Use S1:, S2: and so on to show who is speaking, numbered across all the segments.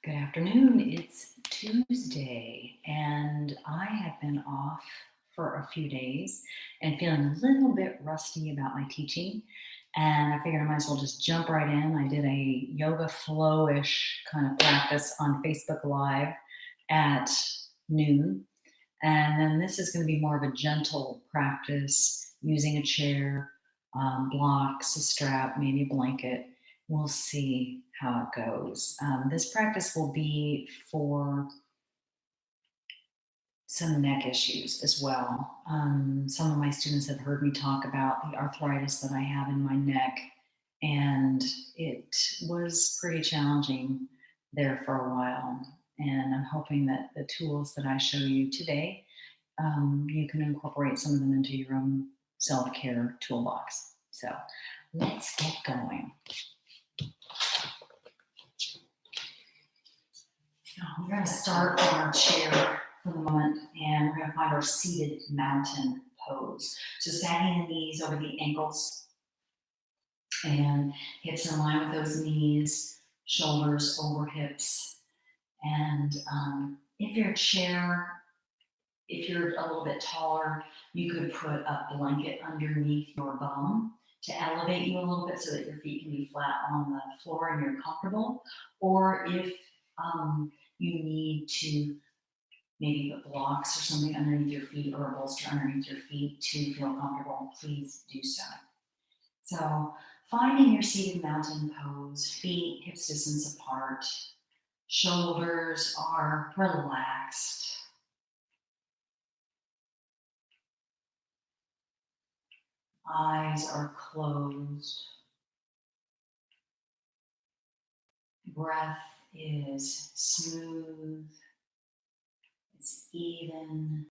S1: Good afternoon. It's Tuesday, and I have been off for a few days and feeling a little bit rusty about my teaching. And I figured I might as well just jump right in. I did a yoga flow-ish kind of practice on Facebook Live at noon. And then this is going to be more of a gentle practice using a chair, blocks, a strap, maybe a blanket. We'll see how it goes. This practice will be for some neck issues as well. Some of my students have heard me talk about the arthritis that I have in my neck, and it was pretty challenging there for a while. And I'm hoping that the tools that I show you today, you can incorporate some of them into your own self care toolbox. So let's get going. We're going to start in our chair for the moment, and we're going to find our seated mountain pose. So sagging the knees over the ankles and hips in line with those knees, shoulders over hips. And if your chair, if you're a little bit taller, you could put a blanket underneath your bum to elevate you a little bit so that your feet can be flat on the floor and you're comfortable. Or if you need to maybe put blocks or something underneath your feet or a bolster underneath your feet to feel comfortable, please do so. So finding your seated mountain pose, feet hips distance apart, shoulders are relaxed. Eyes are closed. Breath is smooth. It's even.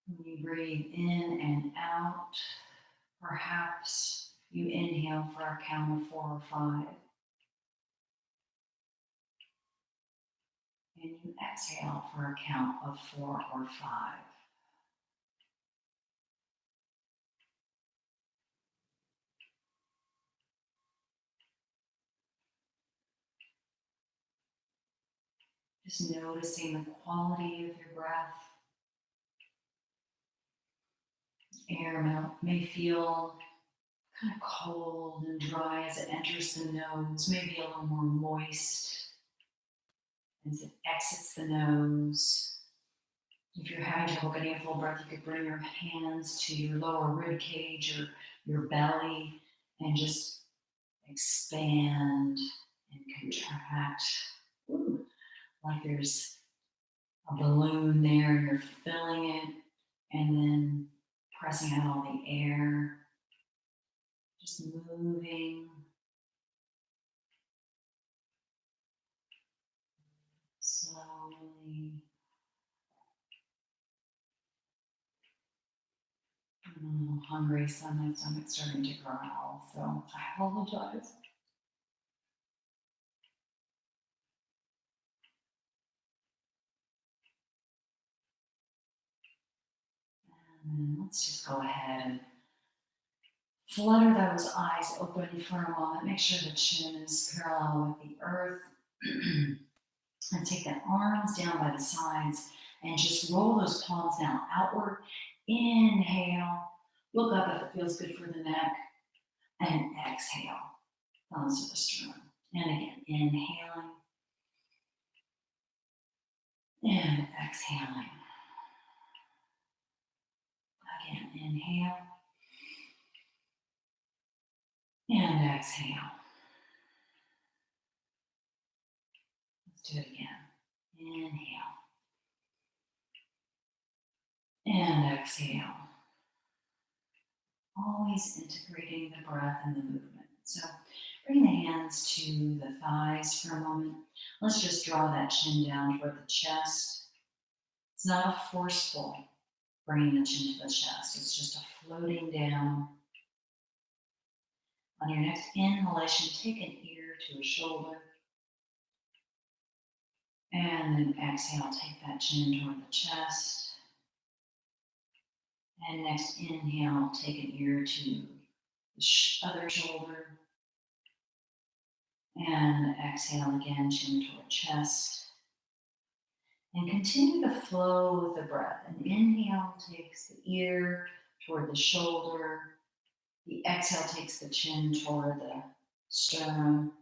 S1: When you breathe in and out, perhaps you inhale for a count of 4 or 5. And you exhale for a count of 4 or 5. Just noticing the quality of your breath. Air may feel kind of cold and dry as it enters the nose, maybe a little more moist as it exits the nose. If you're having trouble getting a full breath, you could bring your hands to your lower rib cage or your belly and just expand and contract. Ooh, like there's a balloon there and you're filling it and then pressing out all the air, just moving slowly. I'm a little hungry, so my stomach's starting to growl, so I apologize. And then let's just go ahead and flutter those eyes open for a moment. Make sure the chin is parallel with the earth. And take the arms down by the sides and just roll those palms now outward. Inhale. Look up if it feels good for the neck. And exhale. Thumbs to the sternum. And again, inhaling. And exhaling. Again, inhale. And exhale. Let's do it again. Inhale. And exhale. Always integrating the breath and the movement. So bring the hands to the thighs for a moment. Let's just draw that chin down toward the chest. It's not a forceful bringing the chin to the chest. It's just a floating down. On your next inhalation, take an ear to a shoulder. And then exhale, take that chin toward the chest. And next inhale, take an ear to the other shoulder. And exhale again, chin toward chest. And continue to flow with the breath. An inhale takes the ear toward the shoulder. The exhale takes the chin toward the sternum.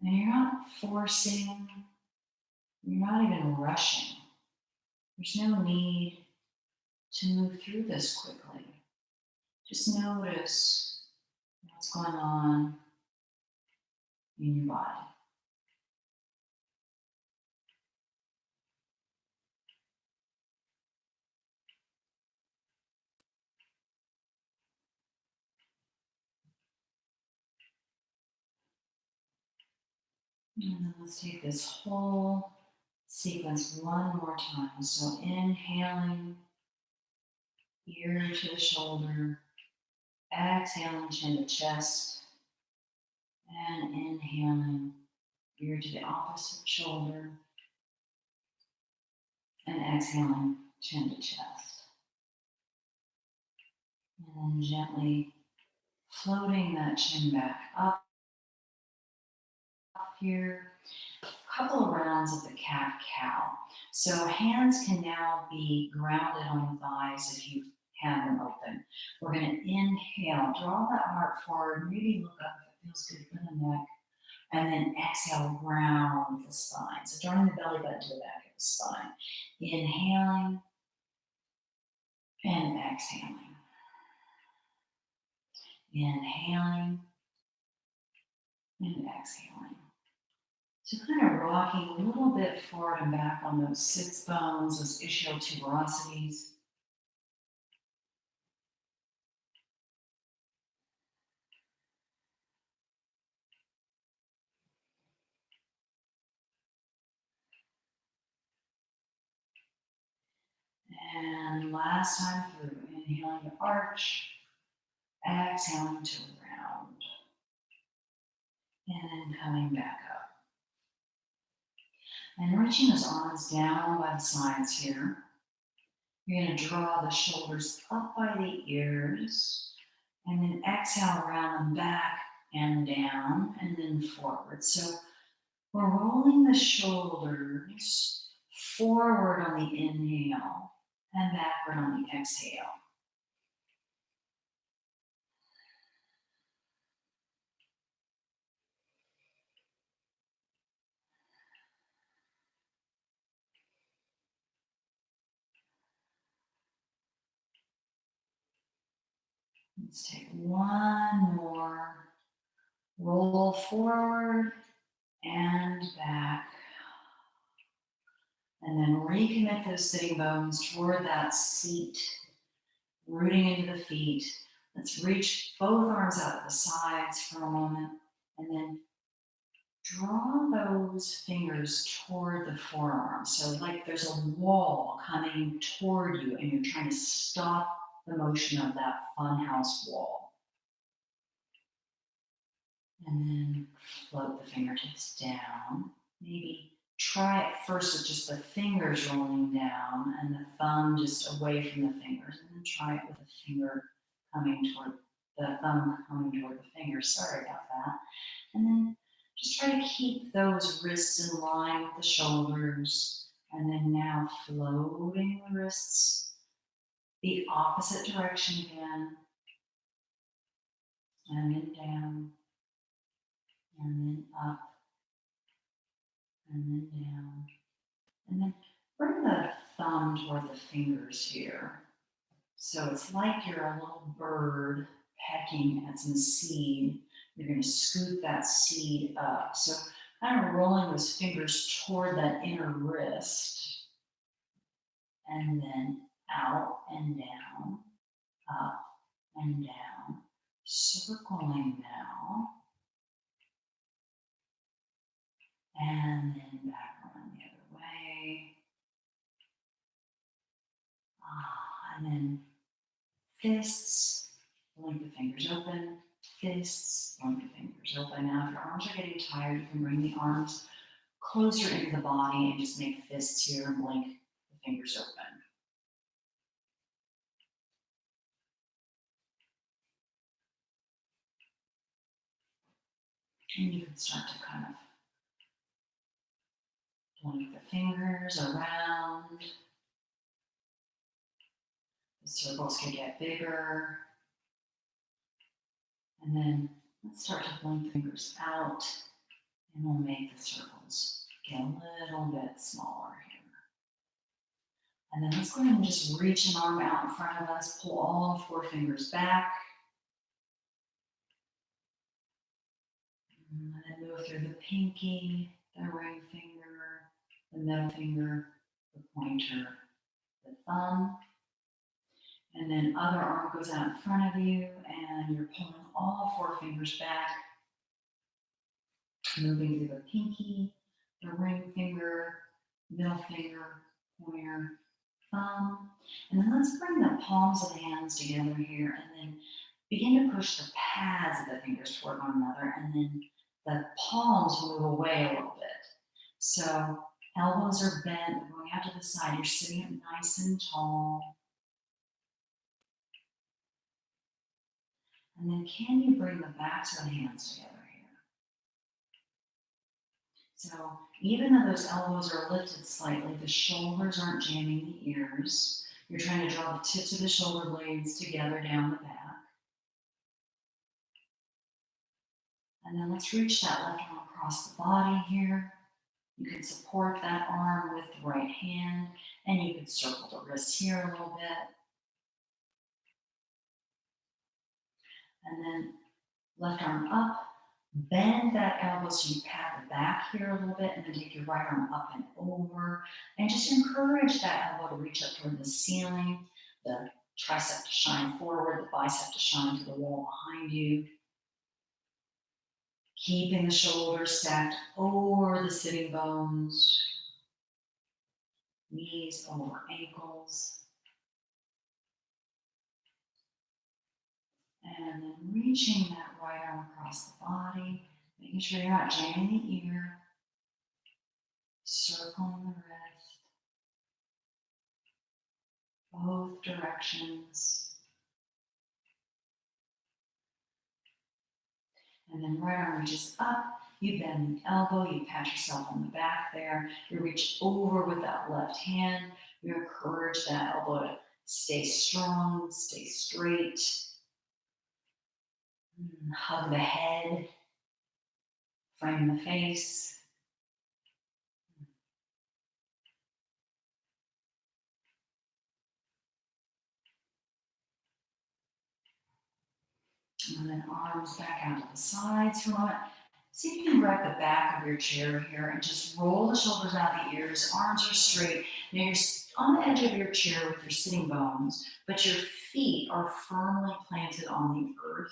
S1: And you're not forcing, you're not even rushing. There's no need to move through this quickly. Just notice what's going on in your body. And then let's take this whole sequence one more time. So inhaling, ear to the shoulder, exhaling, chin to chest, and inhaling, ear to the opposite shoulder, and exhaling, chin to chest. And then gently floating that chin back up here. A couple of rounds of the cat-cow. So hands can now be grounded on the thighs if you have them open. We're going to inhale, draw that heart forward, maybe look up if it feels good for the neck, and then exhale, round the spine. So drawing the belly button to the back of the spine. Inhaling and exhaling. Inhaling and exhaling. So kind of rocking a little bit forward and back on those sits bones, those ischial tuberosities. And last time through, inhaling to arch, exhaling to round, and then coming back up. And reaching those arms down by the sides here. You're going to draw the shoulders up by the ears, and then exhale around them back and down, and then forward. So we're rolling the shoulders forward on the inhale and backward on the exhale. Let's take one more. Roll forward and back. And then recommit those sitting bones toward that seat, rooting into the feet. Let's reach both arms out to the sides for a moment, and then draw those fingers toward the forearm. So like there's a wall coming toward you, and you're trying to stop the motion of that funhouse wall. And then float the fingertips down. Maybe try it first with just the fingers rolling down and the thumb just away from the fingers. And then try it with the finger coming toward the thumb coming toward the finger. Sorry about that. And then just try to keep those wrists in line with the shoulders. And then now floating the wrists the opposite direction again. And then down. And then up. And then down. And then bring the thumb toward the fingers here. So it's like you're a little bird pecking at some seed. You're going to scoop that seed up. So kind of rolling those fingers toward that inner wrist. And then out and down, up and down. Circling now. And then back around the other way. And then fists, blink the fingers open. Fists, blink the fingers open. Now, if your arms are getting tired, you can bring the arms closer into the body and just make fists here and blink the fingers open. And you can start to kind of blink the fingers around. The circles can get bigger. And then let's start to blink the fingers out, and we'll make the circles get a little bit smaller here. And then let's go ahead and just reach an arm out in front of us, pull all 4 fingers back. And then move through the pinky, the ring finger, the middle finger, the pointer, the thumb. And then other arm goes out in front of you, and you're pulling all 4 fingers back, moving through the pinky, the ring finger, middle finger, pointer, thumb. And then let's bring the palms of the hands together here, and then begin to push the pads of the fingers toward one another, and then the palms move away a little bit. So elbows are bent, going out to the side. You're sitting up nice and tall. And then can you bring the backs of the hands together here? So even though those elbows are lifted slightly, the shoulders aren't jamming the ears. You're trying to draw the tips of the shoulder blades together down the back. And then let's reach that left arm across the body here. You can support that arm with the right hand, and you can circle the wrists here a little bit. And then left arm up, bend that elbow so you pat the back here a little bit, and then take your right arm up and over. And just encourage that elbow to reach up toward the ceiling, the tricep to shine forward, the bicep to shine to the wall behind you. Keeping the shoulders stacked over the sitting bones, knees over ankles. And then reaching that right arm across the body, making sure you're not jamming the ear, circling the wrist, both directions. And then right arm reaches up, you bend the elbow, you pat yourself on the back there, you reach over with that left hand, you encourage that elbow to stay strong, stay straight. Hug the head, frame the face. And then arms back out to the sides for a moment. See if you can grab the back of your chair here and just roll the shoulders out the ears. Arms are straight. Now you're on the edge of your chair with your sitting bones, but your feet are firmly planted on the earth.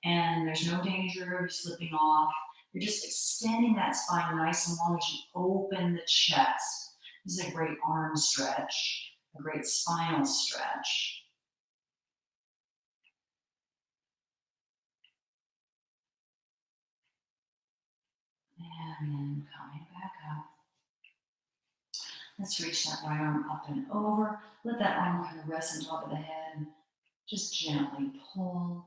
S1: And there's no danger of slipping off. You're just extending that spine nice and long as you open the chest. This is a great arm stretch, a great spinal stretch. And then coming back up. Let's reach that right arm up and over. Let that arm kind of rest on top of the head and just gently pull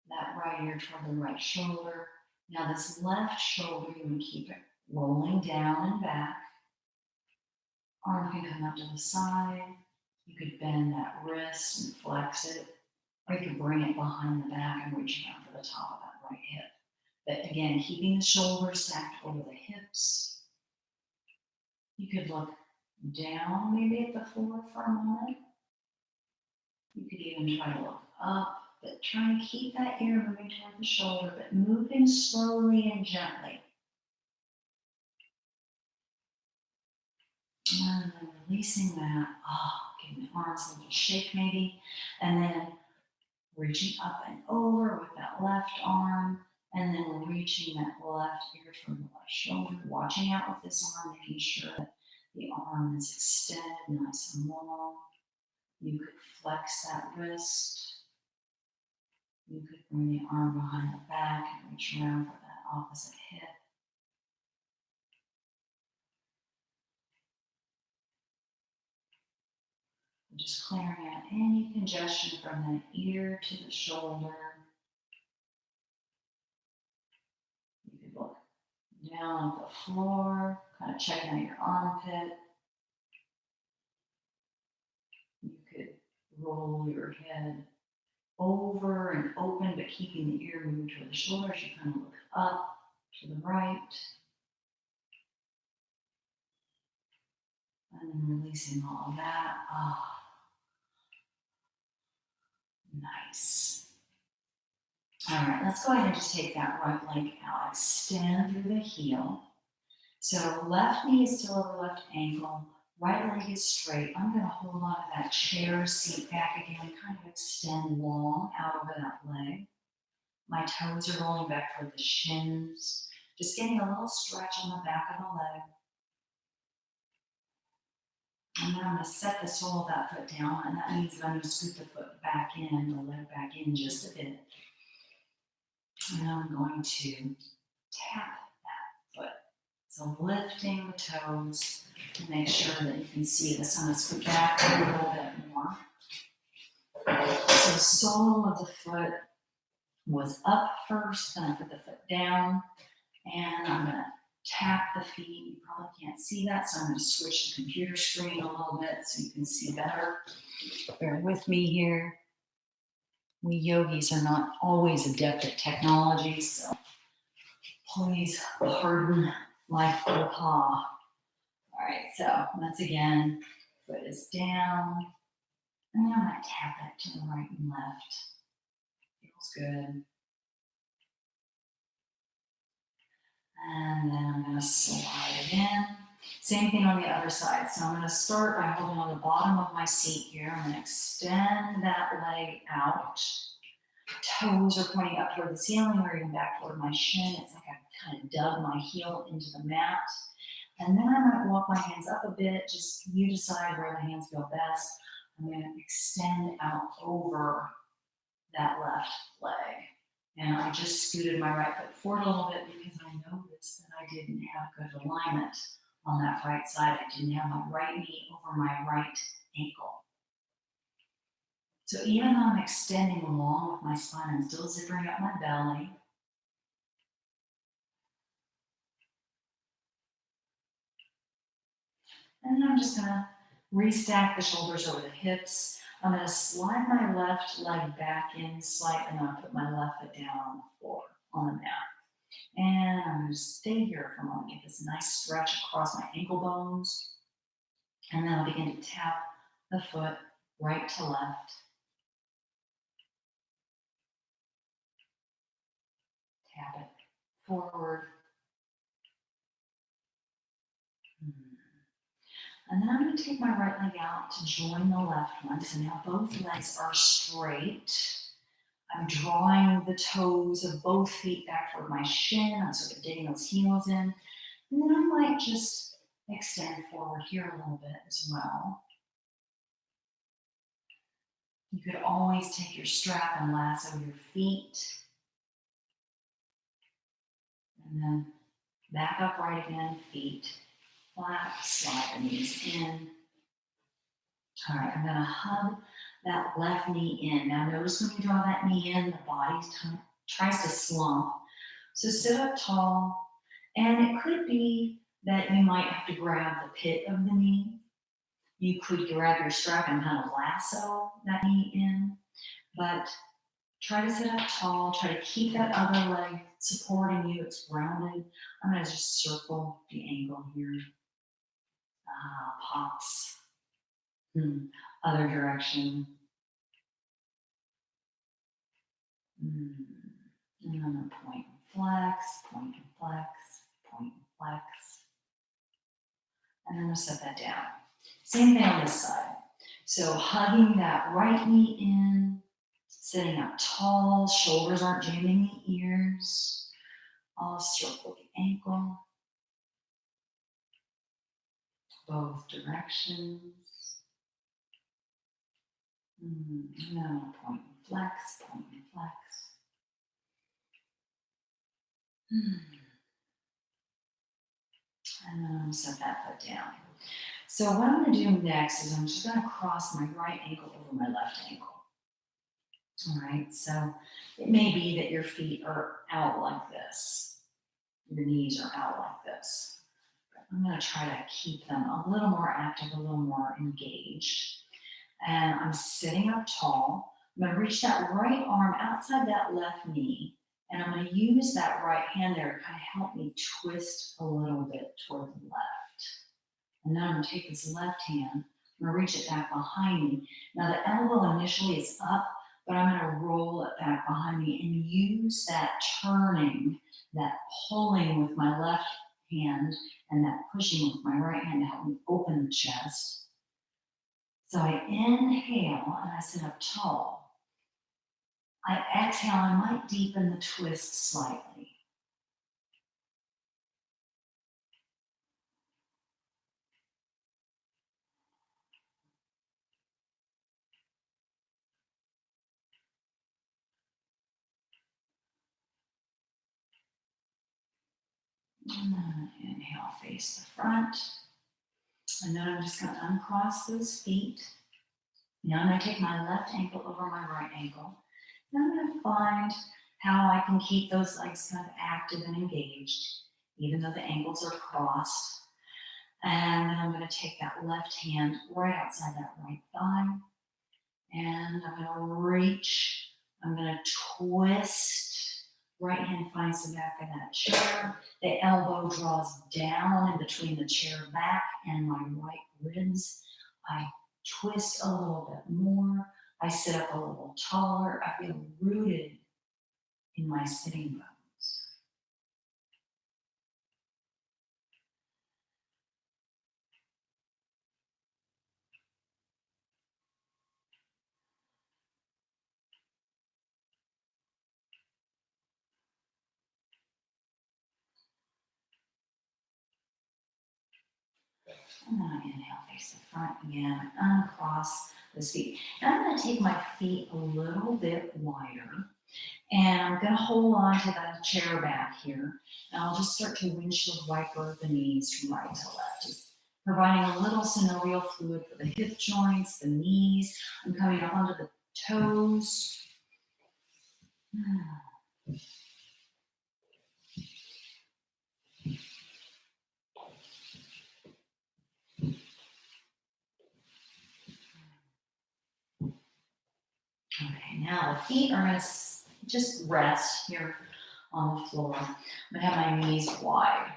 S1: that right ear toward the right shoulder. Now this left shoulder, you want to keep it rolling down and back. Arm can come up to the side. You could bend that wrist and flex it, or you could bring it behind the back and reach around for the top of that right hip. But again, keeping the shoulders stacked over the hips. You could look down maybe at the floor for a moment. You could even try to look up, but trying to keep that ear moving toward the shoulder, but moving slowly and gently. And then releasing that, giving the arms a little shake maybe, and then reaching up and over with that left arm, and then reaching that left ear toward the left shoulder, watching out with this arm, making sure that the arm is extended nice and long. You could flex that wrist. You could bring the arm behind the back and reach around for that opposite hip. Just clearing out any congestion from that ear to the shoulder. down at the floor, kind of checking out your armpit. You could roll your head over and open, but keeping the ear moved toward the shoulders. You kind of look up to the right. And then releasing all of that. Ah, nice. All right, let's go ahead and just take that right leg out. Extend through the heel. So left knee is still over left ankle. Right leg is straight. I'm going to hold on to that chair seat back again, kind of extend long out over that leg. My toes are rolling back toward the shins. Just getting a little stretch on the back of the leg. And then I'm going to set the sole of that foot down, and that means that I'm going to scoot the foot back in, the leg back in just a bit. And I'm going to tap that foot. So lifting the toes to make sure that you can see this. I'm going to scoot back a little bit more. So the sole of the foot was up first, then I put the foot down, and I'm going to tap the feet. You probably can't see that, so I'm going to switch the computer screen a little bit so you can see better. Bear with me here. We yogis are not always adept at technology, so please pardon my faux pas. All right, so once again, foot is down, and then I'm going to tap it to the right and left. Feels good. And then I'm going to slide it in. Same thing on the other side. So I'm going to start by holding on the bottom of my seat here. I'm going to extend that leg out. Toes are pointing up toward the ceiling or even back toward my shin. It's like I kind of dug my heel into the mat. And then I'm going to walk my hands up a bit. Just you decide where the hands feel best. I'm going to extend out over that left leg. And I just scooted my right foot forward a little bit because I noticed that I didn't have good alignment on that right side. I didn't have my right knee over my right ankle. So even though I'm extending along with my spine, I'm still zippering up my belly. And then I'm just going to restack the shoulders over the hips. I'm going to slide my left leg back in slightly, and I'll put my left foot down on the floor, on the mat. And I'm going to stay here for a moment, get this nice stretch across my ankle bones. And then I'll begin to tap the foot right to left. Tap it forward. And then I'm going to take my right leg out to join the left one. So now both legs are straight. I'm drawing the toes of both feet back toward my shin. I'm sort of digging those heels in. And then I might just extend forward here a little bit as well. You could always take your strap and lasso your feet. And then back upright again, feet flat, slide the knees in. All right, I'm going to hug that left knee in. Now notice when you draw that knee in, the body tries to slump. So sit up tall, and it could be that you might have to grab the pit of the knee. You could grab your strap and kind of lasso that knee in, but try to sit up tall, try to keep that other leg supporting you, it's grounded. I'm going to just circle the ankle here. Pops. Other direction. And I'm going to point and flex, point and flex, point and flex. And then I'll set that down. Same thing on this side. So hugging that right knee in, sitting up tall, shoulders aren't jamming the ears. I'll circle the ankle. Both directions. And then I'll point and flex, point and flex. And then I'll set that foot down. So what I'm going to do next is I'm just going to cross my right ankle over my left ankle. All right, so it may be that your feet are out like this. your knees are out like this. I'm going to try to keep them a little more active, a little more engaged. And I'm sitting up tall. I'm going to reach that right arm outside that left knee. And I'm going to use that right hand there to kind of help me twist a little bit toward the left. And then I'm going to take this left hand, I'm going to reach it back behind me. Now the elbow initially is up, but I'm going to roll it back behind me and use that turning, that pulling with my left hand and that pushing with my right hand to help me open the chest. So I inhale and I sit up tall. I exhale, I might deepen the twist slightly. And then inhale, face the front. And then I'm just going to uncross those feet. Now I'm going to take my left ankle over my right ankle. And I'm going to find how I can keep those legs kind of active and engaged, even though the ankles are crossed. And then I'm going to take that left hand right outside that right thigh. And I'm going to reach. I'm going to twist. Right hand finds the back of that chair. The elbow draws down in between the chair back and my right ribs. I twist a little bit more. I sit up a little taller. I feel rooted in my sitting bones. And then I inhale, face the front again, uncross those feet. And I'm going to take my feet a little bit wider. And I'm going to hold on to the chair back here. And I'll just start to windshield wiper the knees from right to left. Just providing a little synovial fluid for the hip joints, the knees. I'm coming up onto the toes. Okay, now the feet are going to just rest here on the floor. I'm going to have my knees wide.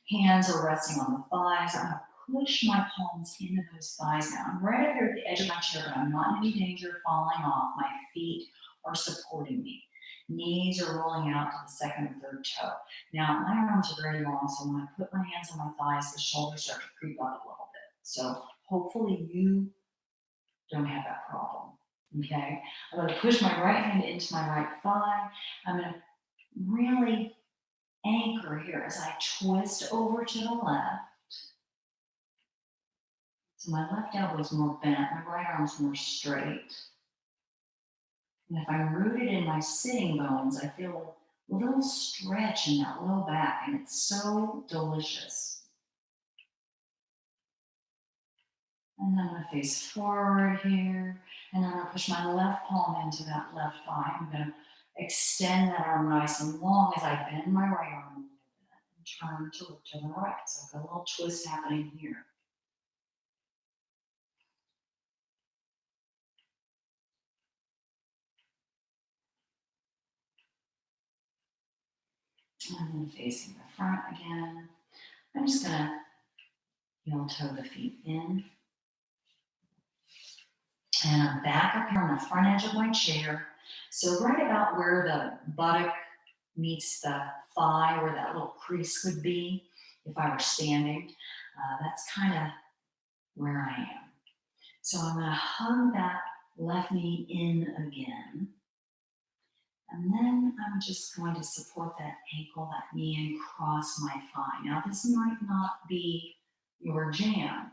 S1: Hands are resting on the thighs. I'm going to push my palms into those thighs now. I'm right here at the edge of my chair, but I'm not in any danger of falling off. My feet are supporting me. Knees are rolling out to the second and third toe. Now, my arms are very long, so when I put my hands on my thighs, the shoulders start to creep up a little bit. So hopefully you don't have that problem. Okay, I'm going to push my right hand into my right thigh. I'm going to really anchor here as I twist over to the left. So my left elbow is more bent, my right arm is more straight. And if I'm rooted in my sitting bones, I feel a little stretch in that low back, and it's so delicious. And then I'm going to face forward here. And I'm going to push my left palm into that left thigh. I'm going to extend that arm nice and long as I bend my right arm a little bit and turn to look to the right. So I've got a little twist happening here. And then facing the front again. I'm just going to heel toe the feet in. And I'm back up here on the front edge of my chair. So right about where the buttock meets the thigh, where that little crease would be if I were standing, that's kind of where I am. So I'm going to hug that left knee in again. And then I'm just going to support that ankle, that knee, and cross my thigh. Now, this might not be your jam.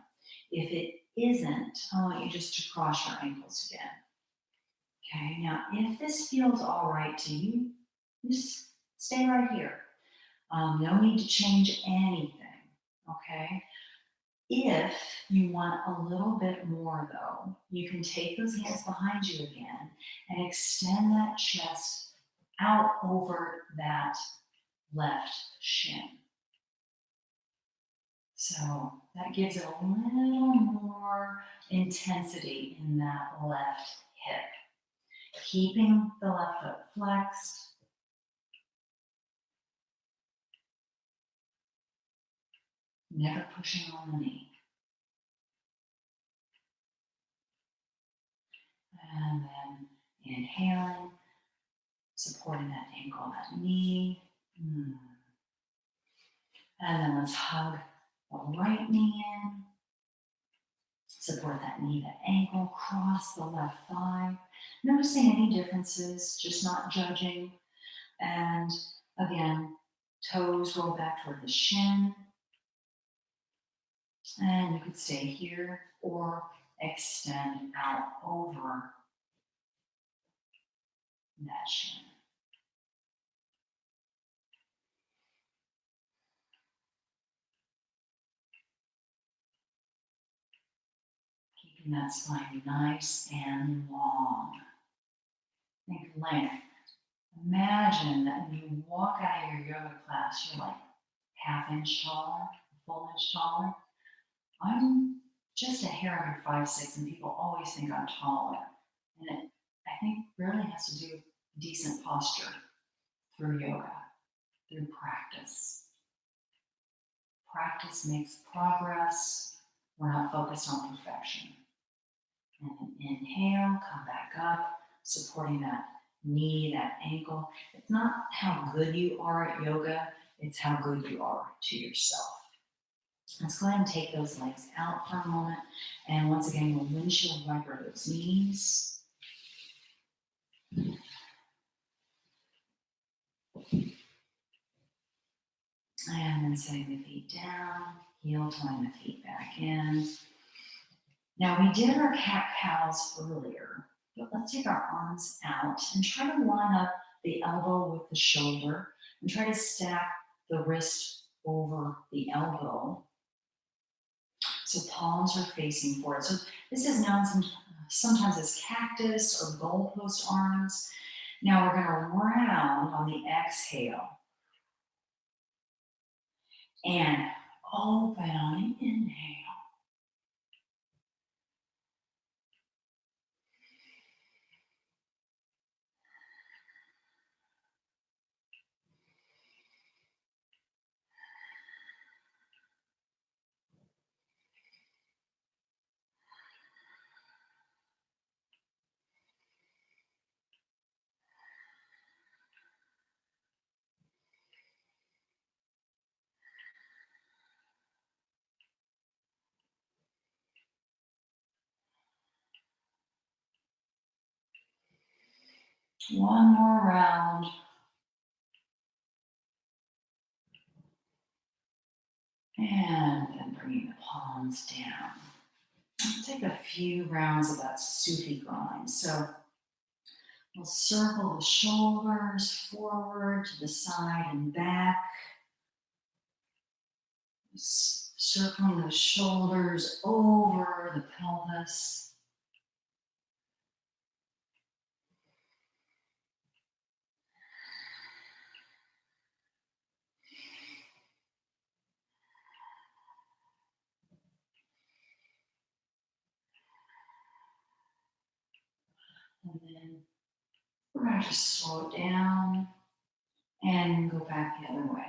S1: If it isn't, I want you just to cross your ankles again. Okay, now if this feels all right to you, just stay right here. No need to change anything, okay? If you want a little bit more though, you can take those hands behind you again and extend that chest out over that left shin. So that gives it a little more intensity in that left hip. Keeping the left foot flexed. Never pushing on the knee. And then inhaling, supporting that ankle, that knee. And then let's hug the right knee in. Support that knee, that ankle, cross the left thigh. Noticing any differences, just not judging. And again, toes roll back toward the shin. And you could stay here or extend out over that shin. Keeping that spine nice and long. Think length. Imagine that when you walk out of your yoga class, you're like half inch taller, a full inch taller. I'm just a hair under 5'6", and people always think I'm taller. And it, I think, really has to do with decent posture through yoga, through practice. Practice makes progress. We're not focused on perfection. And then inhale, come back up, supporting that knee, that ankle. It's not how good you are at yoga, it's how good you are to yourself. Let's go ahead and take those legs out for a moment. And once again, we'll windshield wiper those knees. And then setting the feet down, heel toeing the feet back in. Now we did our cat-cows earlier, but let's take our arms out and try to line up the elbow with the shoulder and try to stack the wrist over the elbow. So palms are facing forward. So this is known sometimes as cactus or goalpost arms. Now we're going to round on the exhale and open on the inhale. One more round. And then bringing the palms down. Let's take a few rounds of that Sufi grind. So we'll circle the shoulders forward to the side and back. Circling the shoulders over the pelvis. And then we're going to just slow it down and go back the other way.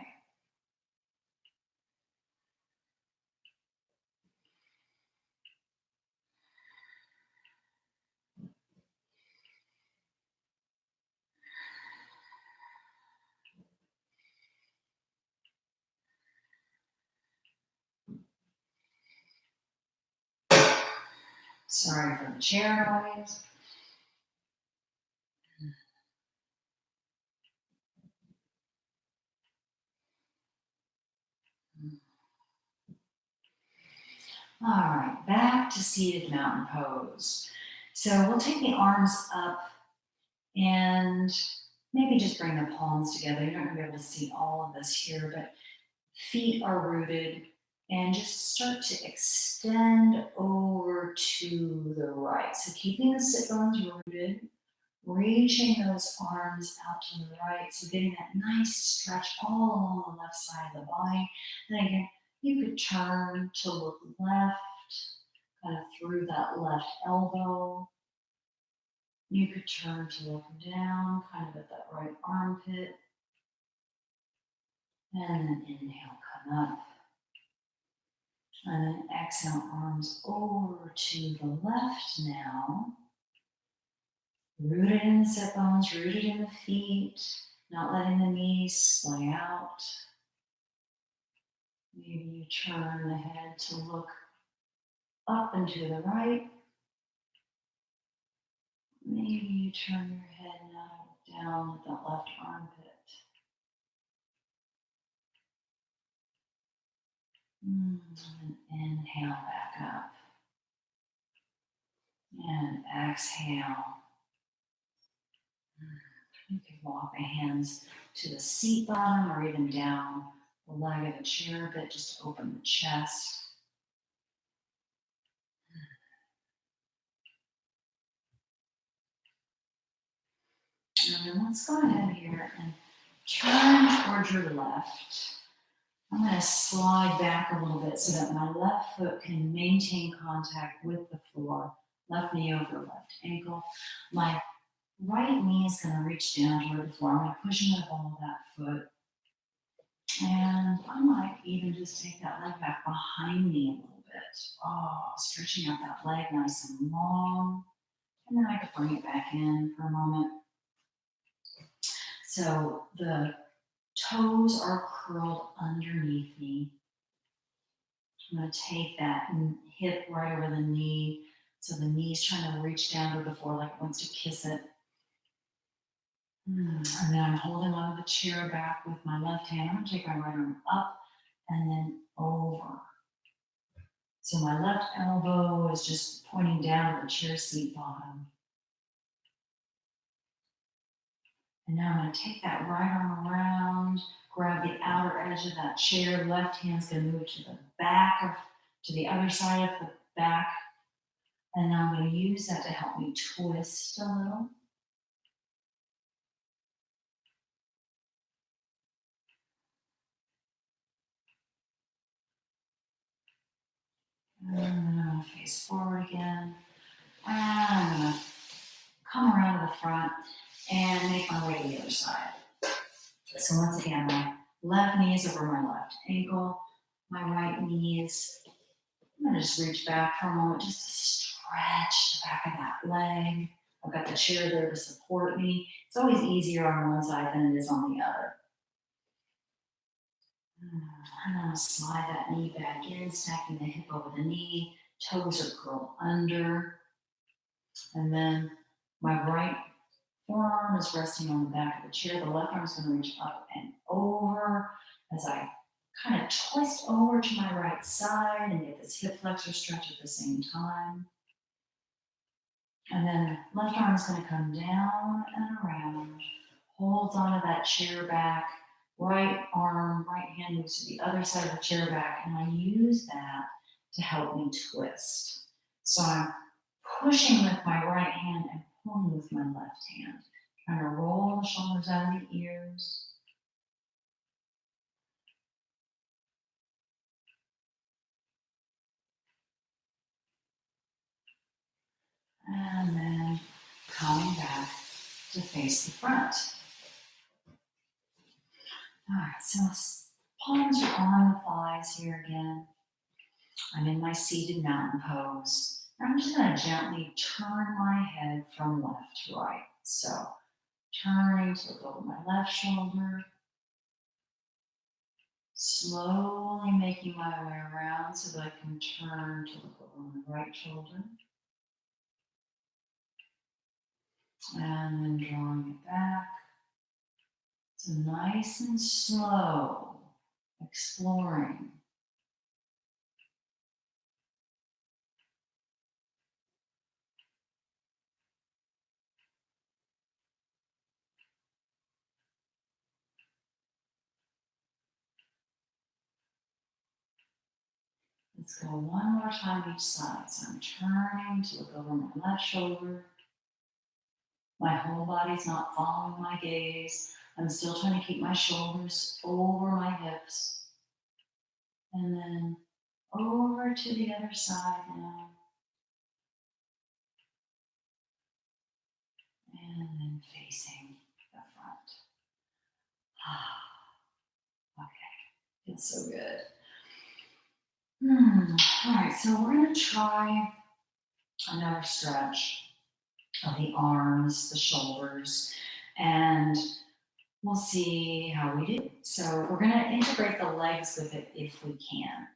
S1: Sorry for the chair noise. All right, back to seated mountain pose. So we'll take the arms up and maybe just bring the palms together. You're not going to be able to see all of this here, but feet are rooted and just start to extend over to the right. So keeping the sit bones rooted, reaching those arms out to the right. So getting that nice stretch all along the left side of the body. Then again, you could turn to look left, kind of through that left elbow. You could turn to look down, kind of at that right armpit. And then inhale, come up. And then exhale, arms over to the left now. Rooted in the sit bones, rooted in the feet, not letting the knees splay out. Maybe you turn the head to look up and to the right. Maybe you turn your head now down at that left armpit. And inhale back up. And exhale. You can walk the hands to the seat bottom or even down the leg of the chair a bit, just to open the chest. And then let's go ahead here and turn towards your left. I'm going to slide back a little bit so that my left foot can maintain contact with the floor. Left knee over left ankle. My right knee is going to reach down toward the floor. I'm going to push in the ball of that foot. And I might even just take that leg back behind me a little bit. Oh, stretching out that leg nice and long. And then I could bring it back in for a moment. So the toes are curled underneath me. I'm going to take that hip right over the knee. So the knee's trying to reach down to the floor like it wants to kiss it. And then I'm holding onto the chair back with my left hand. I'm going to take my right arm up and then over. So my left elbow is just pointing down to the chair seat bottom. And now I'm going to take that right arm around, grab the outer edge of that chair. Left hand's going to move to the back to the other side of the back. And now I'm going to use that to help me twist a little. And then I'm going to face forward again. And I'm going to come around to the front and make my way to the other side. So once again, my left knee is over my left ankle. My right knee is, I'm going to just reach back for a moment just to stretch the back of that leg. I've got the chair there to support me. It's always easier on one side than it is on the other. I'm going to slide that knee back in, stacking the hip over the knee. Toes are curled under. And then my right forearm is resting on the back of the chair. The left arm is going to reach up and over as I kind of twist over to my right side and get this hip flexor stretch at the same time. And then left arm is going to come down and around, holds onto that chair back. Right arm, right hand moves to the other side of the chair back, and I use that to help me twist. So I'm pushing with my right hand and pulling with my left hand. Trying to roll the shoulders out of the ears. And then coming back to face the front. All right, so palms are on the thighs here again. I'm in my seated mountain pose. I'm just going to gently turn my head from left to right. So turning to look over my left shoulder. Slowly making my way around so that I can turn to look over my right shoulder. And then drawing it back. So nice and slow, exploring. Let's go one more time each side. So I'm turning to look over my left shoulder. My whole body's not following my gaze. I'm still trying to keep my shoulders over my hips. And then over to the other side now. And then facing the front. Okay, feels so good. All right, so we're going to try another stretch of the arms, the shoulders, and we'll see how we do. So we're going to integrate the legs with it if we can.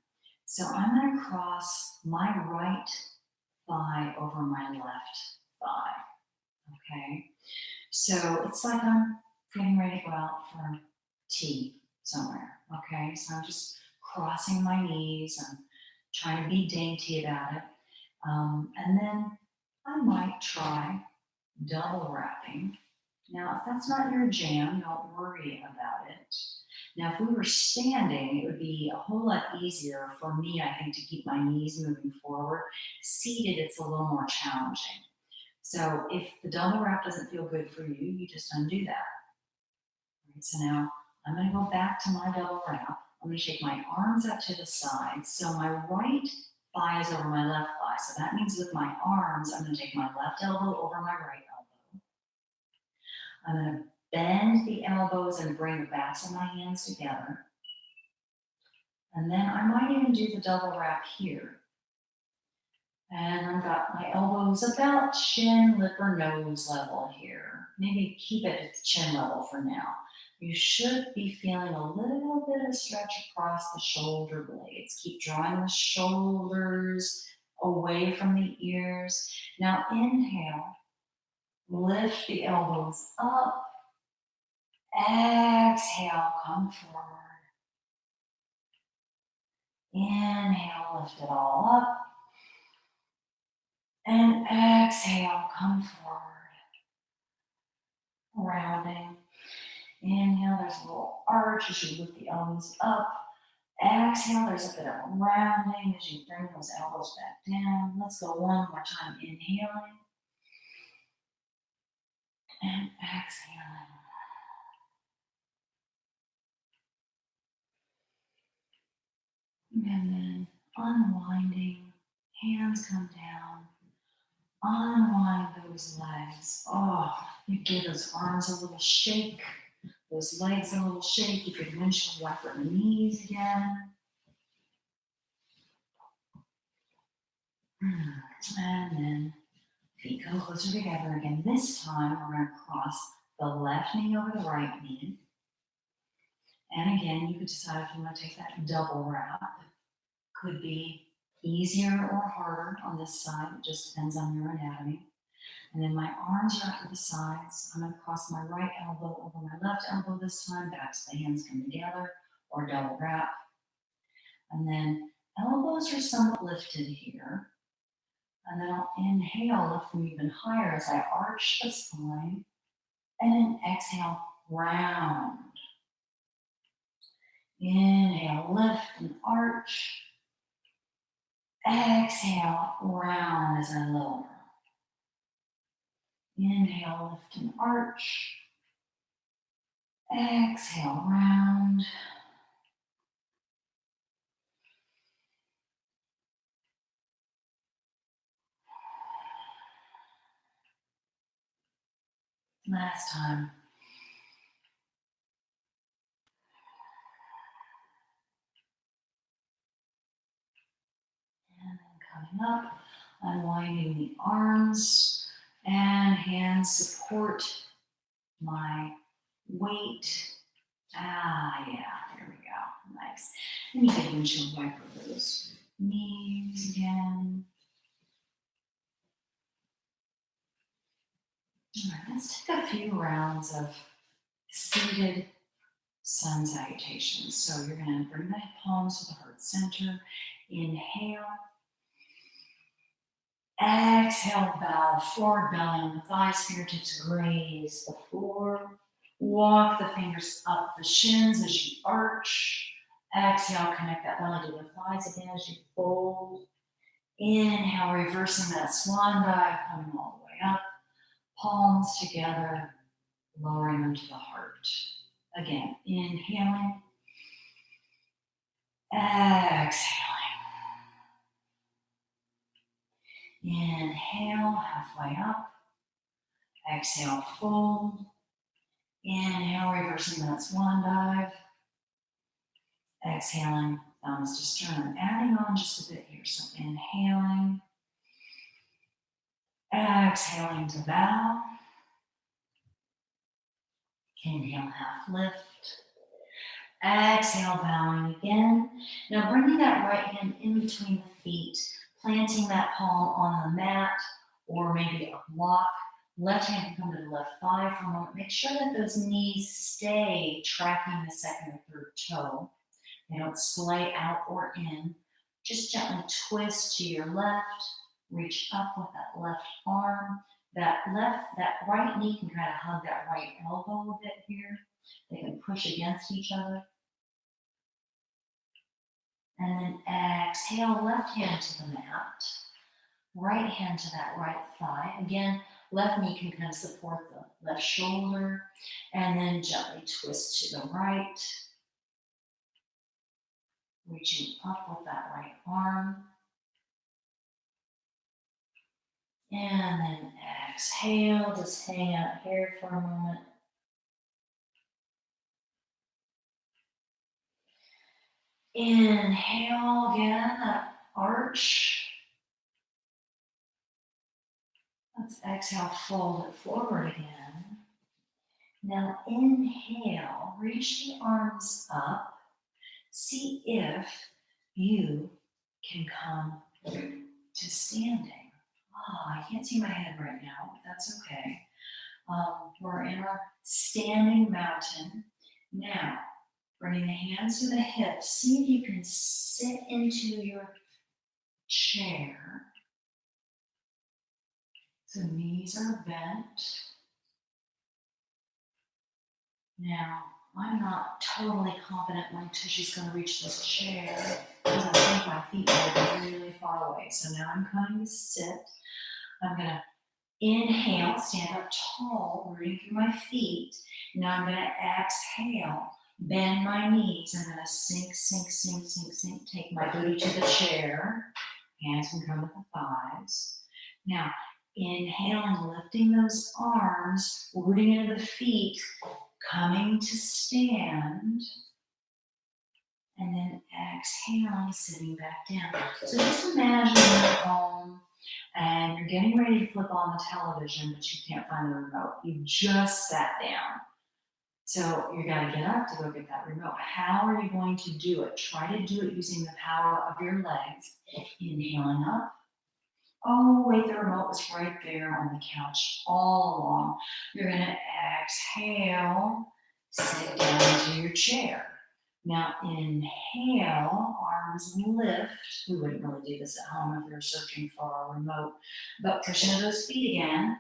S1: So I'm going to cross my right thigh over my left thigh. Okay, so it's like I'm getting ready to go out for tea somewhere. Okay, so I'm just crossing my knees. I'm trying to be dainty about it. And then I might try double wrapping. Now, if that's not your jam, don't worry about it. Now, if we were standing, it would be a whole lot easier for me, I think, to keep my knees moving forward. Seated, it's a little more challenging. So if the double wrap doesn't feel good for you, you just undo that. All right, so now I'm going to go back to my double wrap. I'm going to shake my arms out to the side. So my right thigh is over my left thigh. So that means with my arms, I'm going to take my left elbow over my right elbow. I'm going to bend the elbows and bring the backs of my hands together. And then I might even do the double wrap here. And I've got my elbows about chin, lip, or nose level here. Maybe keep it at the chin level for now. You should be feeling a little bit of stretch across the shoulder blades. Keep drawing the shoulders away from the ears. Now inhale, lift the elbows up. Exhale, come forward. Inhale, lift it all up. And exhale, come forward. Rounding. Inhale, there's a little arch as you lift the elbows up. Exhale, there's a bit of rounding as you bring those elbows back down. Let's go one more time. Inhaling. And exhaling. And then unwinding. Hands come down. Unwind those legs. Oh, you give those arms a little shake, those legs a little shake. You could windshield wiper the knees again. And then feet come closer together again. This time we're going to cross the left knee over the right knee. And again, you could decide if you want to take that double wrap. Could be easier or harder on this side. It just depends on your anatomy. And then my arms are out to the sides. I'm going to cross my right elbow over my left elbow this time. Back so the hands come together, or double wrap. And then elbows are somewhat lifted here. And then I'll inhale, lift them even higher as I arch the spine. And then exhale, round. Inhale, lift and arch. Exhale, round as I lower. Inhale, lift and arch. Exhale, round. Last time. And then coming up, unwinding the arms and hands support my weight. Yeah, there we go. Nice. And you can windshield wiper those knees again. All right, let's take a few rounds of seated sun salutations. So you're going to bring the palms to the heart center. Inhale. Exhale, bow, forward belly on the thighs, fingertips graze the floor. Walk the fingers up the shins as you arch. Exhale, connect that belly to the thighs again as you fold. Inhale, reversing that swan dive, coming all the way up. palms together, lowering them to the heart. Again, inhaling, exhaling. Inhale, halfway up. Exhale, fold. Inhale, reversing that swan dive. Exhaling, thumbs to sternum. Adding on just a bit here. So inhaling. Exhaling to bow. Inhale, half lift. Exhale, bowing again. Now bringing that right hand in between the feet, planting that palm on the mat or maybe a block. Left hand can come to the left thigh for a moment. Make sure that those knees stay tracking the second or third toe. They don't splay out or in. Just gently twist to your left. Reach up with that left arm. That right knee can kind of hug that right elbow a bit here. They can push against each other. And then exhale, left hand to the mat. Right hand to that right thigh. Again, left knee can kind of support the left shoulder. And then gently twist to the right. Reaching up with that right arm. And then exhale, just hang out here for a moment. Inhale again, that arch. Let's exhale, fold it forward again. Now inhale, reach the arms up. See if you can come to standing. Oh, I can't see my head right now, but that's okay. We're in our standing mountain. Now, bringing the hands to the hips, see if you can sit into your chair. So knees are bent. Now, I'm not totally confident my tushie's going to reach this chair because I think my feet are really far away. So now I'm coming to sit. I'm going to inhale, stand up tall, rooting through my feet. Now I'm going to exhale, bend my knees. I'm going to sink, sink, sink, sink, sink. Take my booty to the chair. Hands can come with the thighs. Now, inhaling, lifting those arms, rooting into the feet, coming to stand. And then exhaling, sitting back down. So just imagine you're home and you're getting ready to flip on the television, but you can't find the remote. You just sat down. So you got to get up to go get that remote. How are you going to do it? Try to do it using the power of your legs. Inhaling up. Oh, wait, the remote was right there on the couch all along. You're going to exhale, sit down into your chair. Now inhale, arms lift. We wouldn't really do this at home if we were searching for a remote. But push into those feet again.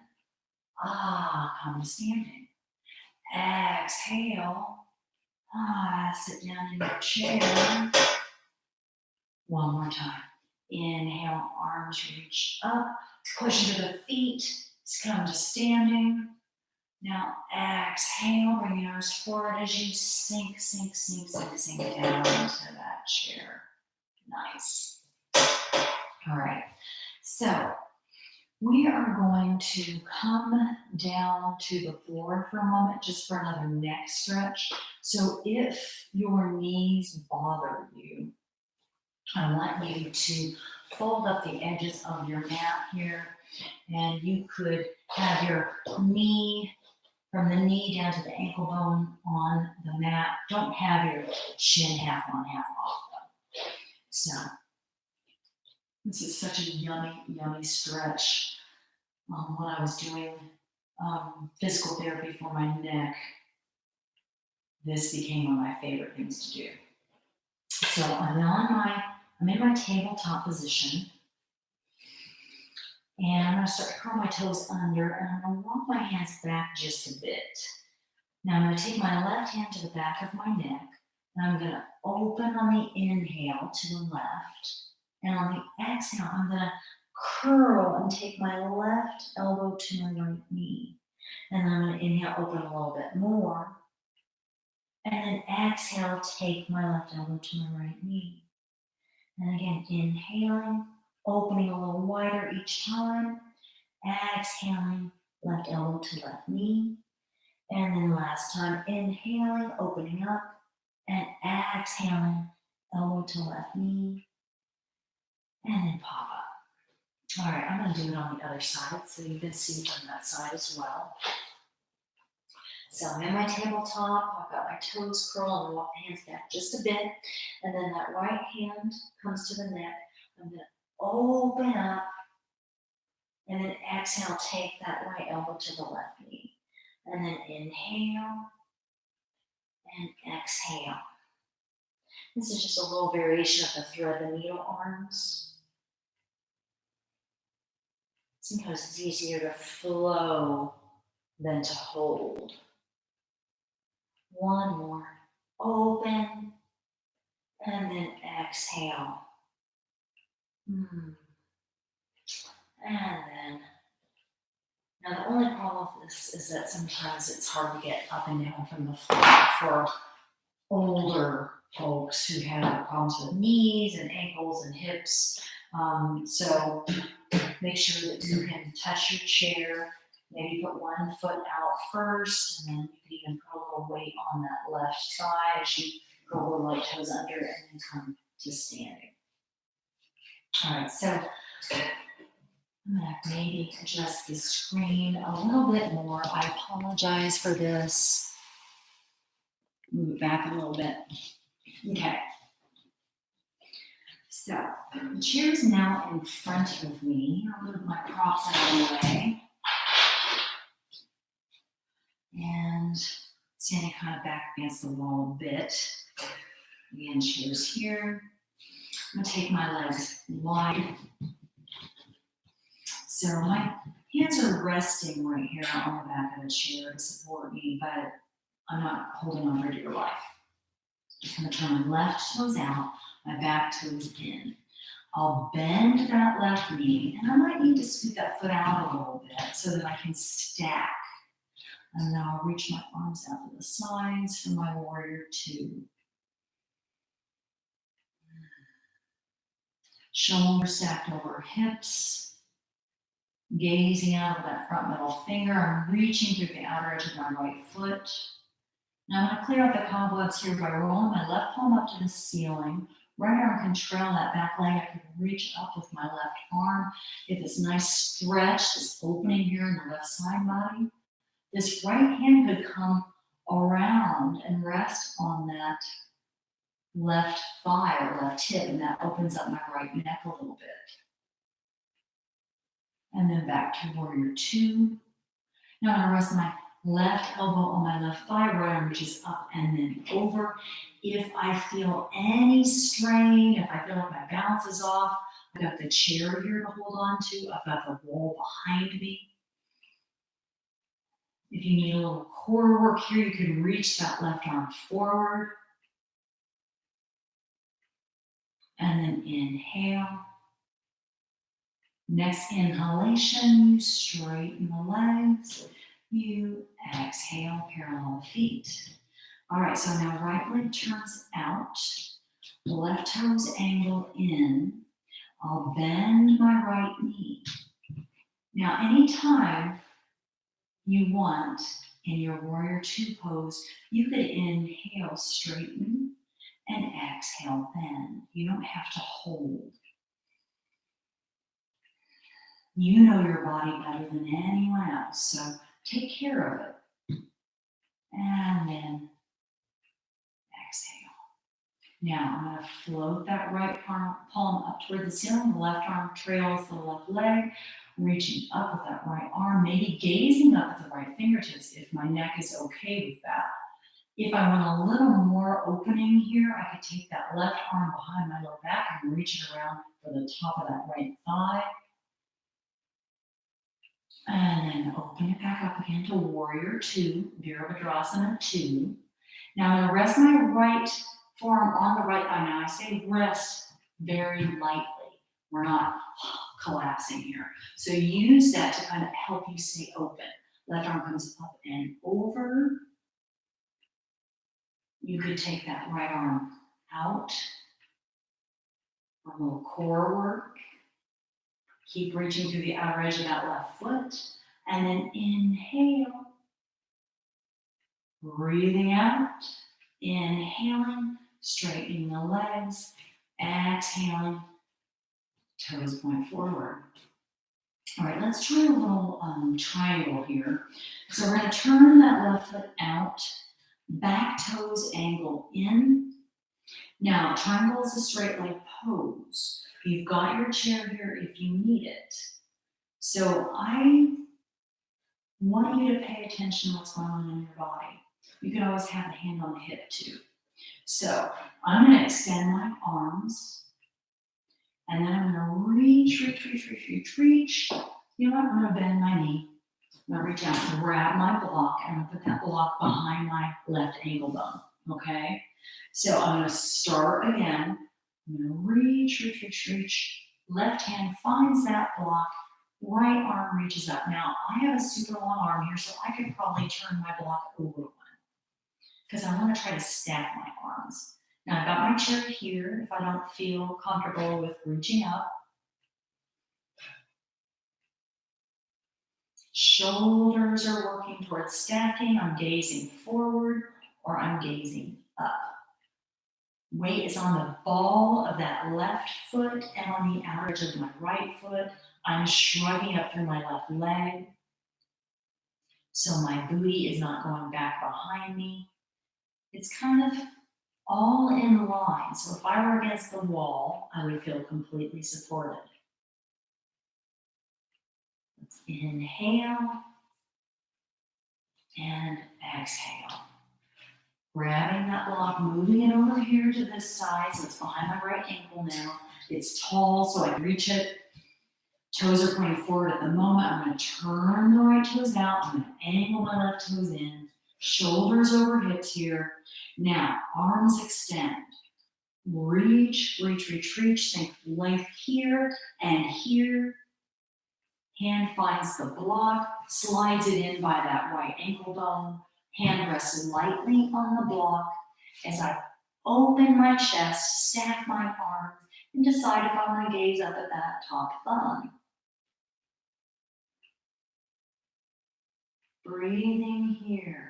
S1: Come to standing. Exhale. Sit down in your chair. One more time. Inhale, arms reach up. Push into the feet. Come to standing. Now exhale, bring your arms forward as you sink, sink, sink, sink, sink down into that chair. Nice. All right. So we are going to come down to the floor for a moment, just for another neck stretch. So if your knees bother you, I want you to fold up the edges of your mat here, and you could have your knee, from the knee down to the ankle bone on the mat. Don't have your chin half on, half off though. So this is such a yummy, yummy stretch. When I was doing physical therapy for my neck, this became one of my favorite things to do. So I'm in my tabletop position. And I'm going to start to curl my toes under, and I'm going to walk my hands back just a bit. Now I'm going to take my left hand to the back of my neck, and I'm going to open on the inhale to the left. And on the exhale, I'm going to curl and take my left elbow to my right knee. And I'm going to inhale, open a little bit more. And then exhale, take my left elbow to my right knee. And again, inhaling, opening a little wider each time. Exhaling, left elbow to left knee. And then last time, inhaling, opening up. And exhaling, elbow to left knee. And then pop up. All right, I'm going to do it on the other side so you can see from that side as well. So I'm in my tabletop, I've got my toes curled, and walk the hands back just a bit. And then that right hand comes to the neck. I'm going to open up and then exhale, take that right elbow to the left knee. And then inhale and exhale. This is just a little variation of the thread the needle arms. Sometimes it's easier to flow than to hold. One more. Open. And then exhale. And then, now the only problem with this is that sometimes it's hard to get up and down from the floor for older folks who have problems with knees and ankles and hips. So make sure that you can touch your chair. Maybe put one foot out first, and then you can even put a little weight on that left thigh as you go a little light toes under and then come to standing. All right, so I'm going to maybe adjust the screen a little bit more. I apologize for this. Move it back a little bit. Okay. So the chair is now in front of me. I'll move my props out of the way. And standing kind of back against the wall a bit. Again, chair's here. I'm going to take my legs wide. So my hands are resting right here on the back of the chair to support me, but I'm not holding on for dear life. I'm going to turn my left toes out, my back toes in. I'll bend that left knee, and I might need to scoot that foot out a little bit so that I can stack. And then I'll reach my arms out to the sides for my warrior two. Shoulder stacked over hips. Gazing out of that front middle finger, I'm reaching through the outer edge of my right foot. Now I'm going to clear out the cobwebs here by rolling my left palm up to the ceiling. Right arm can trail that back leg. I can reach up with my left arm. Get this nice stretch, this opening here in the left side body. This right hand could come around and rest on that left thigh or left hip, and that opens up my right neck a little bit. And then back to warrior two. Now I'm going to rest my left elbow on my left thigh, right arm reaches up and then over. If I feel any strain, if I feel like my balance is off, I've got the chair here to hold on to. I've got the wall behind me. If you need a little core work here, you can reach that left arm forward. And then inhale. Next inhalation, you straighten the legs. You exhale, parallel the feet. All right, so now right leg turns out. Left toes angle in. I'll bend my right knee. Now, anytime you want in your warrior two pose, you could inhale, straighten, and exhale, bend. You don't have to hold. You know your body better than anyone else, so take care of it. And then exhale. Now I'm going to float that right palm up toward the ceiling. The left arm trails the left leg, reaching up with that right arm, maybe gazing up at the right fingertips if my neck is okay with that. If I want a little more opening here, I could take that left arm behind my lower back and reach it around for the top of that right thigh. And then open it back up again to warrior two, Virabhadrasana two. Now I'm going to rest my right forearm on the right thigh. Now I say rest very lightly. We're not collapsing here. So use that to kind of help you stay open. Left arm comes up and over. You could take that right arm out for a little core work. Keep reaching through the outer edge of that left foot. And then inhale. Breathing out. Inhaling, straightening the legs. Exhaling, toes point forward. All right, let's try a little triangle here. So we're going to turn that left foot out, back toes angle in. Now, triangle is a straight leg pose. You've got your chair here if you need it. So I want you to pay attention to what's going on in your body. You can always have the hand on the hip too. So I'm going to extend my arms, and then I'm going to reach. You know what? I'm going to bend my knee. I'm going to reach out and grab my block, and I'm going to put that block behind my left ankle bone. Okay? So I'm going to start again. I'm going to reach. Left hand finds that block. Right arm reaches up. Now, I have a super long arm here, so I could probably turn my block over one because I want to try to stack my arms. Now, I've got my chair here if I don't feel comfortable with reaching up. Shoulders are working towards stacking. I'm gazing forward or I'm gazing up. Weight is on the ball of that left foot and on the outer edge of my right foot. I'm shrugging up through my left leg. So my booty is not going back behind me. It's kind of all in line. So if I were against the wall, I would feel completely supported. Let's inhale and exhale. Grabbing that block, moving it over here to this side, so it's behind my right ankle now. It's tall, so I can reach it. Toes are pointing forward at the moment. I'm going to turn the right toes out. I'm going to angle my left toes in. Shoulders over hips here. Now, arms extend. Reach. Think length here and here. Hand finds the block, slides it in by that right ankle bone. Hand rests lightly on the block as I open my chest, stack my arms, and decide if I want to gaze up at that top thumb. Breathing here.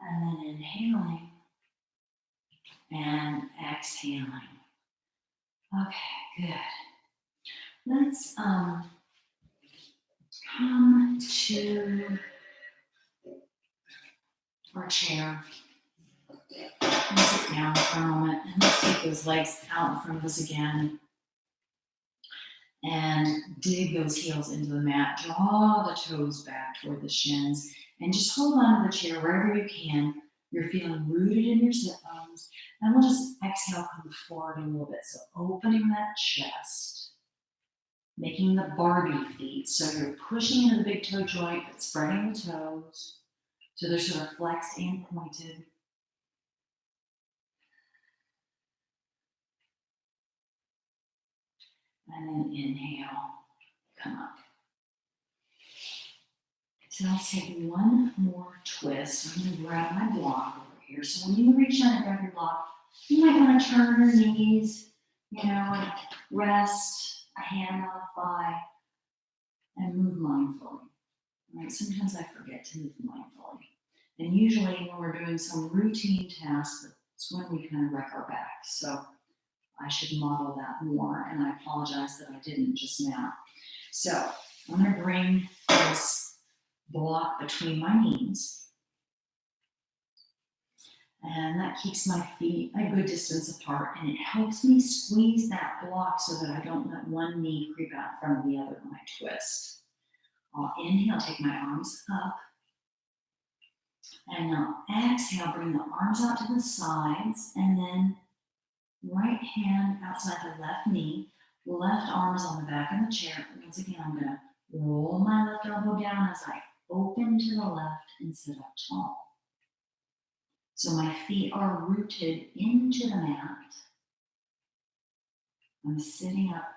S1: And then inhaling and exhaling. Okay, good. Let's come to our chair. And sit down for a moment and let's take those legs out in front of us again. And dig those heels into the mat. Draw the toes back toward the shins. And just hold on to the chair wherever you can. You're feeling rooted in your sit bones. And we'll just exhale, come forward a little bit. So opening that chest. Making the Barbie feet. So you're pushing into the big toe joint, but spreading the toes. So they're sort of flexed and pointed. And then inhale, come up. So let's take one more twist. I'm going to grab my block over here. So when you reach down and grab your block, you might want to turn your knees, and rest a hand on a thigh and move mindfully. Right? Sometimes I forget to move mindfully. And usually when we're doing some routine tasks, it's when we kind of wreck our back. So I should model that more, and I apologize that I didn't just now. So I'm going to bring this block between my knees, and that keeps my feet a good distance apart, and it helps me squeeze that block so that I don't let one knee creep out in front of the other when I twist. I'll inhale, take my arms up, and now exhale, bring the arms out to the sides, and then right hand outside the left knee, left arm is on the back of the chair. Once again, I'm going to roll my left elbow down as I open to the left and sit up tall. So my feet are rooted into the mat. I'm sitting up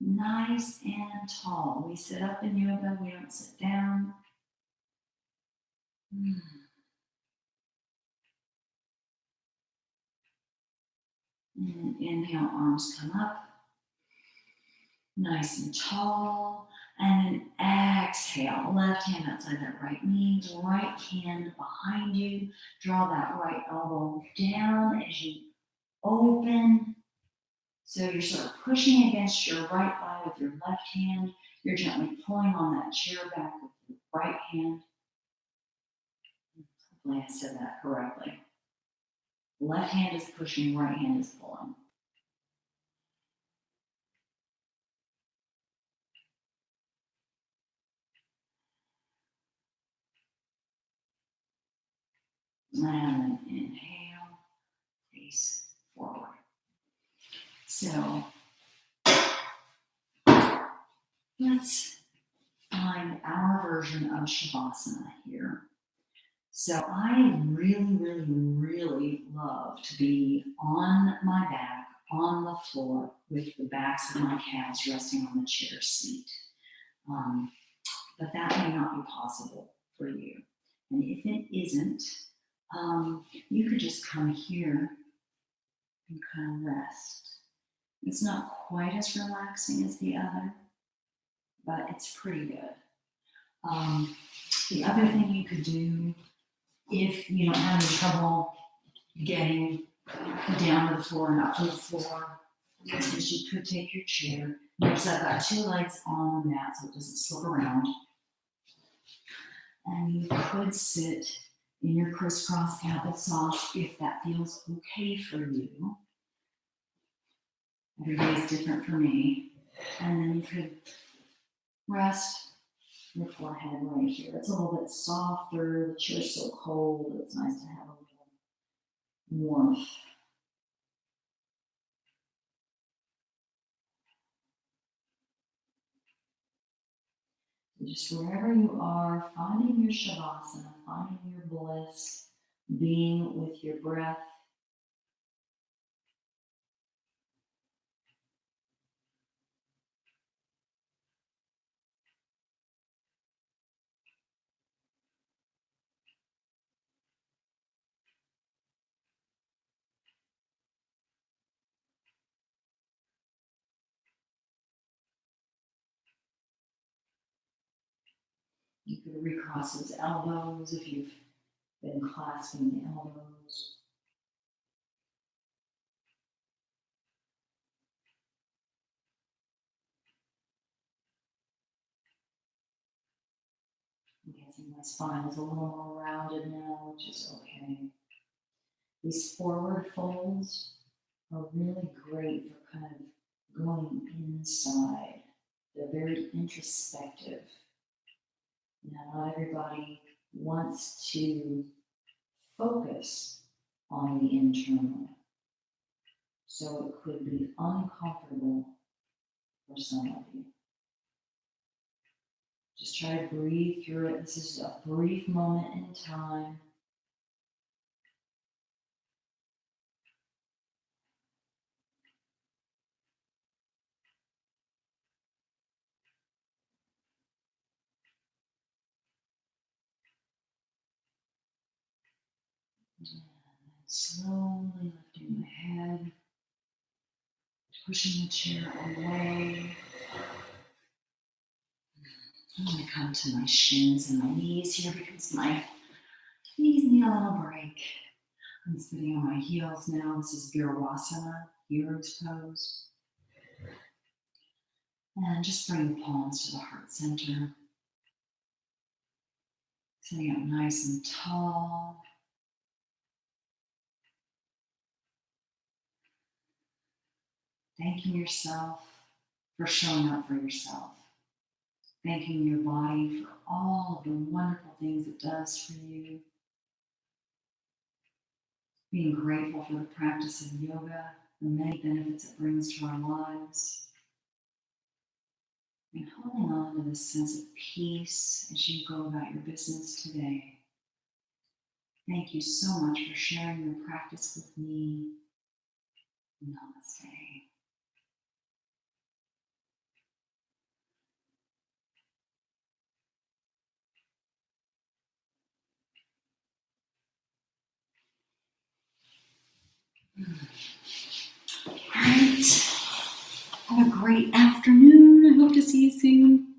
S1: nice and tall. We sit up in yoga, we don't sit down. Mm. And inhale, arms come up, nice and tall. And then exhale, left hand outside that right knee, right hand behind you. Draw that right elbow down as you open. So you're sort of pushing against your right thigh with your left hand. You're gently pulling on that chair back with your right hand. Hopefully I said that correctly. Left hand is pushing, right hand is pulling. And then inhale, face forward. So let's find our version of Shavasana here. So I really, really, really love to be on my back, on the floor, with the backs of my calves resting on the chair seat. But that may not be possible for you. And if it isn't, you could just come here and kind of rest. It's not quite as relaxing as the other, but it's pretty good. The other thing you could do, if you don't have any trouble getting down to the floor and up to the floor, is you could take your chair. Notice I've got two legs on the mat so it doesn't slip around. And you could sit in your crisscross applesauce if that feels okay for you. Every day is different for me. And then you could rest your forehead right here. It's a little bit softer. The chair's so cold. It's nice to have a little warmth. So just wherever you are, finding your Shavasana, finding your bliss, being with your breath. You could recross those elbows if you've been clasping the elbows. I'm guessing my spine is a little more rounded now, which is okay. These forward folds are really great for kind of going inside. They're very introspective. Now, not everybody wants to focus on the internal. So it could be uncomfortable for some of you. Just try to breathe through it. This is a brief moment in time. And slowly lifting my head, pushing the chair away. I'm going to come to my shins and my knees here because my knees need a little break. I'm sitting on my heels now. This is Virasana, hero's pose. And just bring the palms to the heart center. Sitting up nice and tall. Thanking yourself for showing up for yourself. Thanking your body for all of the wonderful things it does for you. Being grateful for the practice of yoga, the many benefits it brings to our lives. And holding on to this sense of peace as you go about your business today. Thank you so much for sharing your practice with me. Namaste. All right. Have a great afternoon. I hope to see you soon.